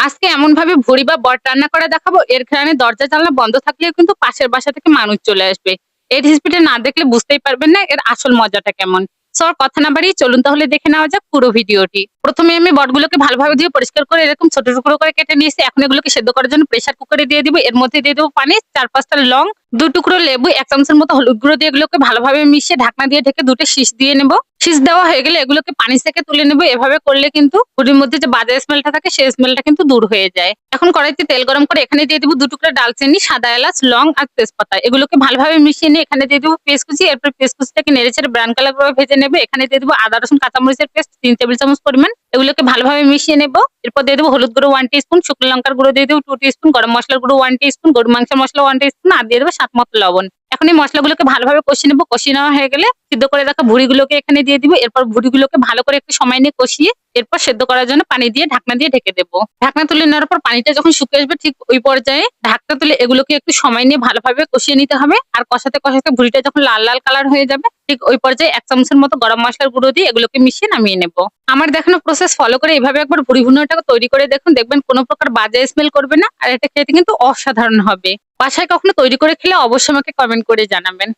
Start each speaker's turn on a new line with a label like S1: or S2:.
S1: আজকে এমন ভাবে ভুড়ি বা বট রান্না করে দেখাবো, এর ঘ্রাণে দরজা জানলা বন্ধ থাকলেও কিন্তু পাশের বাসা থেকে মানুষ চলে আসবে। এই রেসিপিটা না দেখলে বুঝতেই পারবেন না এর আসল মজাটা কেমন। সো আর কথা না বাড়িয়ে চলুন তাহলে দেখে নেওয়া যাক পুরো ভিডিওটি। প্রথমে আমি বটগুলোকে ভালোভাবে দিয়ে পরিষ্কার করে এরকম ছোট টুকরো করে কেটে নিয়েছি। এখন এগুলোকে সেদ্ধ করার জন্য প্রেসার কুকারে দিয়ে দিব। এর মধ্যে দিয়ে দেবো পানি, 4-5টা লং, 2 টুকরো লেবু, 1 চামচের মতো হলুদ গুঁড়ো দিয়ে এগুলোকে ভালোভাবে মিশিয়ে ঢাকনা দিয়ে ঢেকে 2টে শীষ দিয়ে নেব। শীষ দেওয়া হয়ে গেলে এগুলোকে পানি থেকে তুলে নেব। এভাবে করলে কিন্তু পুরির মধ্যে যে বাজে স্মেলটা থাকে সেই স্মেলটা কিন্তু দূর হয়ে যায়। এখন কড়াইতে তেল গরম করে এখানে দিয়ে দিব 2 টুকরা ডালচিনি, সাদা এলাচ, লং আর তেজপাতা। এগুলোকে ভালোভাবে মিশিয়ে নিয়ে এখানে দিয়ে দিব পেঁয়াজ কুচি। এরপর পেঁয়াজ কুচিটাকে নেড়েচেড়ে ব্রাউন কালার করে ভেজে নেব। এখানে দিয়ে দিব আদা রসুন কাঁচামরিচের পেস্ট 3 টেবিল চামচ পরিমাণ। এগুলোকে ভালোভাবে মিশিয়ে নেব। এরপর দিয়ে দেব হলুদ গুঁড়ো 1 টিস্পুন, শুকনো লঙ্কার গুঁড়ো দিয়ে দেব 2 টিস্পুন, গরম মসলার গুঁড়ো 1 টিস্পুন, গরুর মাংসের মসলা 1 টিস্পুন আর দিয়ে দেব স্বাদ মতো লবণ। এখন এই মসলাগুলোকে ভালোভাবে কষিয়ে নেব। কষিয়ে নেওয়া হয়ে গেলে সিদ্ধ করে রাখা ভুড়িগুলোকে এখানে দিয়ে দিব। এরপর ভুড়িগুলোকে ভালো করে একটু সময় নিয়ে কষিয়ে এরপর সেদ্ধ করার জন্য পানি দিয়ে ঢাকনা দিয়ে ঢেকে দেব। ঢাকনা তুলে নেওয়ার পর পানিটা যখন শুকিয়ে আসবে ঠিক ওই পর্যায়ে ঢাকনা তুলে এগুলোকে একটু সময় নিয়ে ভালোভাবে কষিয়ে নিতে হবে। আর কষাতে কষাতে ভুড়িটা যখন লাল লাল কালার হয়ে যাবে ঠিক ওই পর্যায়ে 1 চামচের মতো গরম মসলার গুঁড়ো দিয়ে এগুলোকে মিশিয়ে নামিয়ে নেব। আমার দেখানো প্রসেস ফলো করে এভাবে একবার ভুড়ি ভুনাটাকে তৈরি করে দেখুন, দেখবেন কোনো প্রকার বাজে স্মেল করবে না আর এটা খেতে কিন্তু অসাধারণ হবে। বাসায় কখনো তৈরি করে খেলে অবশ্যই আমাকে কমেন্ট করে জানাবেন।